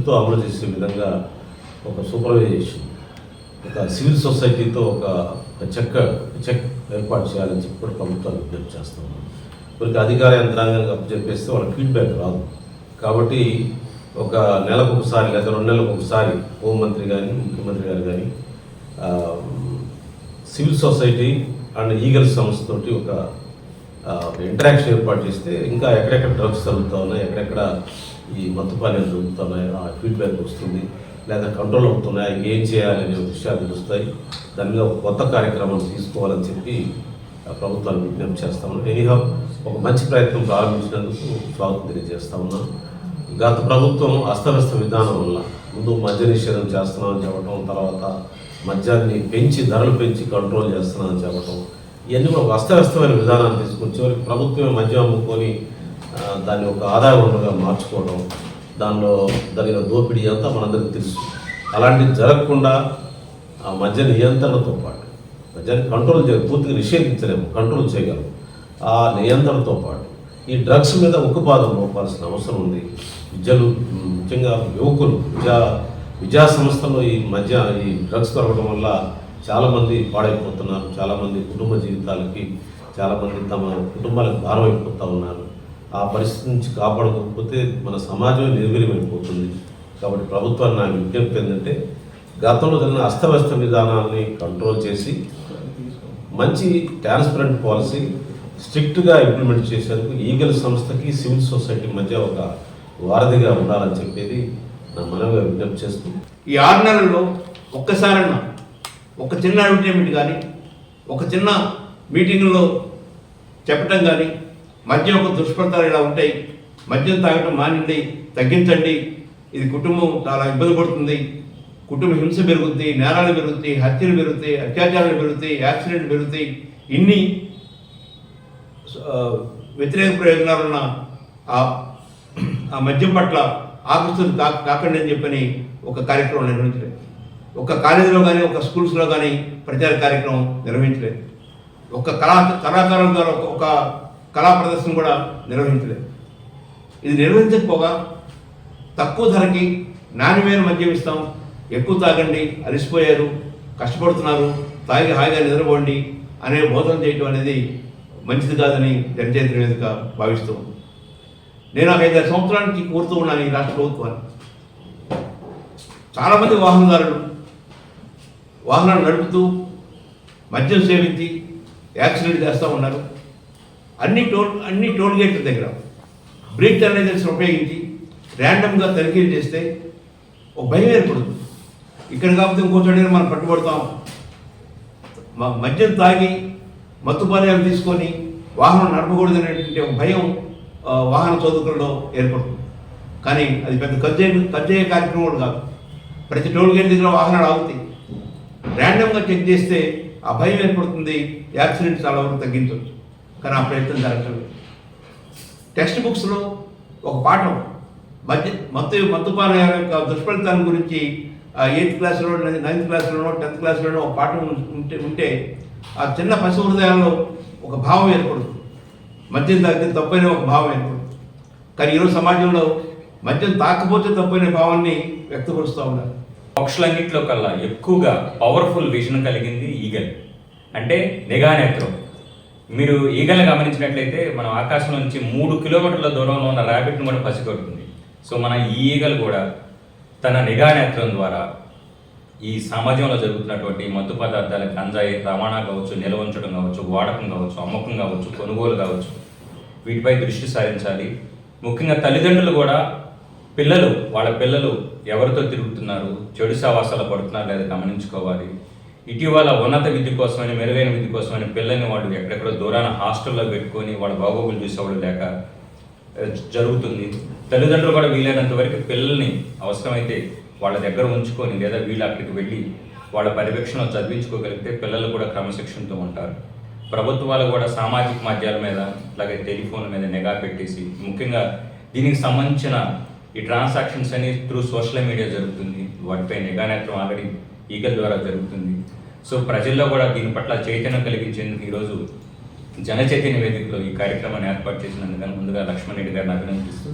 చిత్తశుద్ధితో అమలు చేసే విధంగా ఒక సూపర్వైజేషన్, ఒక సివిల్ సొసైటీతో ఒక చెక్ ఏర్పాటు చేయాలని చెప్పి కూడా ప్రభుత్వాన్ని విజ్ఞప్తి చేస్తాం. వీరికి అధికార యంత్రాంగానికి అప్పచెప్పేస్తే వాళ్ళ ఫీడ్బ్యాక్ రాదు. కాబట్టి ఒక నెలకు ఒకసారి లేదా 2 నెలలకు ఒకసారి హోంమంత్రి కానీ ముఖ్యమంత్రి గారు కానీ సివిల్ సొసైటీ అండ్ ఈగల్ సంస్థతోటి ఒక ఇంటరాక్షన్ ఏర్పాటు చేస్తే ఇంకా ఎక్కడెక్కడ డ్రగ్స్ జరుగుతూ ఉన్నాయి, ఎక్కడెక్కడ ఈ మత్తుపానీయాలు జరుగుతున్నాయో ఆ ఫీడ్బ్యాక్ వస్తుంది, లేదా కంట్రోల్ అవుతున్నాయి, ఏం చేయాలనే విషయాలు తెలుస్తాయి. దాని మీద ఒక కొత్త కార్యక్రమం తీసుకోవాలని చెప్పి ప్రభుత్వాన్ని విజ్ఞప్తి చేస్తా ఉన్నాం. ఎనీహౌ ఒక మంచి ప్రయత్నం ప్రారంభించినందుకు స్వాగతం తెలియజేస్తా ఉన్నాం. గత ప్రభుత్వం అస్తవ్యస్త విధానం వల్ల ముందు మద్య నిషేధం చేస్తున్నామని చెప్పడం, తర్వాత మద్యాన్ని ధరలు పెంచి కంట్రోల్ చేస్తున్నామని చెప్పడం, ఇవన్నీ ఒక అస్తవ్యస్తమైన విధానాన్ని తీసుకొచ్చి వారికి ప్రభుత్వమే మద్యం అమ్ముకొని దాన్ని ఒక ఆదాయ వనరుగా మార్చుకోవడం, దానిలో జరిగిన దోపిడీ అంతా మనందరికీ తెలుసు. అలాంటివి జరగకుండా ఆ మద్య నియంత్రణతో పాటు మద్యాన్ని కంట్రోల్ పూర్తిగా నిషేధించలేము, కంట్రోల్ చేయగలము. ఆ నియంత్రణతో పాటు ఈ డ్రగ్స్ మీద ఉక్కుపాదం మోపాల్సిన అవసరం ఉంది. ముఖ్యంగా యువకులు విద్యా సంస్థల్లో ఈ డ్రగ్స్ దొరకడం వల్ల చాలామంది పాడైపోతున్నారు. చాలామంది కుటుంబ జీవితాలకి చాలామంది తమ కుటుంబాలకు భారం అయిపోతూ ఉన్నారు. ఆ పరిస్థితి నుంచి కాపాడుకోకపోతే మన సమాజం నిర్వీర్యమైపోతుంది. కాబట్టి ప్రభుత్వాన్ని నా విజ్ఞప్తి ఏంటంటే గతంలో జరిగిన అస్తవ్యస్త విధానాన్ని కంట్రోల్ చేసి మంచి ట్రాన్స్పరెంట్ పాలసీ స్ట్రిక్ట్గా ఇంప్లిమెంట్ చేసేందుకు ఈగల్ సంస్థకి సివిల్ సొసైటీ మధ్య ఒక వారధిగా ఉండాలని చెప్పేది నా మనవిగా విజ్ఞప్తి చేస్తూ, ఈ 6 నెలల్లో ఒక్కసారన్నా ఒక చిన్న అడ్వర్టైజ్మెంట్ కానీ ఒక చిన్న మీటింగ్లో చెప్పటం కానీ మద్యం యొక్క దుష్ఫలితాలు ఇలా ఉంటాయి, మద్యం తాగటం మానండి, తగ్గించండి, ఇది కుటుంబం చాలా ఇబ్బంది పడుతుంది, కుటుంబ హింస పెరుగుతాయి, నేరాలు పెరుగుతాయి, హత్యలు పెరుగుతాయి, అత్యాచారాలు పెరుగుతాయి, యాక్సిడెంట్లు పెరుగుతాయి, ఇన్ని వ్యతిరేక ప్రయోజనాలున్న ఆ మద్యం పట్ల ఆకర్షణ కాకండి అని చెప్పని ఒక కార్యక్రమం నిర్వహించలేదు. ఒక కాలేజీలో కానీ ఒక స్కూల్స్లో కానీ ప్రచార కార్యక్రమం నిర్వహించలేదు. ఒక కళాకారుల ద్వారా ఒక కళా ప్రదర్శన కూడా నిర్వహించలేదు. ఇది నిర్వహించకపోగా తక్కువ ధరకి నాణ్యమైన మద్యం ఇస్తాం, ఎక్కువ తాగండి, అలసిపోయారు, కష్టపడుతున్నారు, తాగి హాయిగా నిద్రపోండి అనే బోధన చేయటం అనేది మంచిది కాదని జనచైతన్య వేదిక భావిస్తూ ఉంది. నేను 5-6 సంవత్సరాల నుంచి కోరుతూ ఉన్నాను ఈ రాష్ట్ర ప్రభుత్వాన్ని. చాలామంది వాహనదారులు వాహనాలు నడుపుతూ మద్యం సేవించి యాక్సిడెంట్ చేస్తూ ఉన్నారు. అన్ని టోల్ గేట్ల దగ్గర బ్రేక్ అనలైజర్స్ ఉపయోగించి ర్యాండమ్గా తనిఖీలు చేస్తే ఒక భయం ఏర్పడుతుంది. ఇక్కడ కాకపోతే ఇంకో చోట మనం పట్టుబడతాం. మద్యం తాగి మత్తుపానీయాలు తీసుకొని వాహనం నడపకూడదు అనేటువంటి ఒక భయం వాహన చోదకుల్లో ఏర్పడుతుంది. కానీ అది పెద్ద ఖర్చయ్యే కార్యక్రమం కూడా కాదు. ప్రతి టోల్ గేట్ దగ్గర వాహనాలు ఆగుతాయి. ర్యాండమ్గా చెక్ చేస్తే ఆ భయం ఏర్పడుతుంది, యాక్సిడెంట్ చాలా వరకు తగ్గించవచ్చు. కానీ ఆ ప్రయత్నం జరగట్లేదు. టెక్స్ట్ బుక్స్లో ఒక పాఠం మత్తుపానీయాల యొక్క దుష్ఫలితాల గురించి 8th క్లాస్లో 9th క్లాస్లోనో 10th క్లాస్లోనో ఒక పాఠం ఉంటే ఆ చిన్న పసి హృదయాల్లో ఒక భావం ఏర్పడుతుంది. మద్యం తాగితే తప్పైన ఒక భావం ఏర్పడుతుంది. కానీ ఈరోజు సమాజంలో మద్యం తాకపోతే తప్పైన భావాన్ని వ్యక్తపరుస్తూ ఉన్నారు. పక్షులన్నింటిలో కల్లా ఎక్కువగా పవర్ఫుల్ విజన్ కలిగింది ఈగల్, అంటే నిఘా నేత్రం. మీరు ఈగల్ని గమనించినట్లయితే మనం ఆకాశం నుంచి 3 కిలోమీటర్ల దూరంలో ఉన్న ర్యాబిట్ను కూడా పసిగొడుతుంది. సో మన ఈ ఈగల్ కూడా తన నిఘా నేత్రం ద్వారా ఈ సమాజంలో జరుగుతున్నటువంటి మత్తు పదార్థాల గంజాయి రవాణా కావచ్చు, నిల్వ ఉంచడం కావచ్చు, వాడకం కావచ్చు, అమ్మకం కావచ్చు, కొనుగోలు కావచ్చు, వీటిపై దృష్టి సారించాలి. ముఖ్యంగా తల్లిదండ్రులు కూడా వాళ్ళ పిల్లలు ఎవరితో తిరుగుతున్నారు, చెడు సావాసాలు పడుతున్నారు లేదా గమనించుకోవాలి. ఇటీవల ఉన్నత విద్య కోసమని, మెరుగైన విద్య కోసమని పిల్లల్ని వాళ్ళు ఎక్కడెక్కడో దూరాన హాస్టల్లో పెట్టుకొని వాళ్ళ బాగోగులు చూసేవాళ్ళు లేక జరుగుతుంది. తల్లిదండ్రులు కూడా వీలైనంత వరకు పిల్లల్ని అవసరమైతే వాళ్ళ దగ్గర ఉంచుకొని లేదా వీళ్ళు అక్కడికి వెళ్ళి వాళ్ళ పర్యవేక్షణలో చదివించుకోగలిగితే పిల్లలు కూడా క్రమశిక్షణతో ఉంటారు. ప్రభుత్వాలు కూడా సామాజిక మాధ్యమాల మీద అలాగే టెలిఫోన్ల మీద నిఘా పెట్టేసి, ముఖ్యంగా దీనికి సంబంధించిన ఈ ట్రాన్సాక్షన్స్ అని త్రూ సోషల్ మీడియా జరుగుతుంది, వాటిపై నిఘా నేత్రం ఆల్రెడీ ఈగల్ ద్వారా జరుగుతుంది. సో ప్రజల్లో కూడా దీని పట్ల చైతన్యం కలిగించేందుకు ఈరోజు జన చైతన్య వేదికలో ఈ కార్యక్రమాన్ని ఏర్పాటు చేసినందుకు ముందుగా లక్ష్మణ్ రెడ్డి గారిని అభినందిస్తూ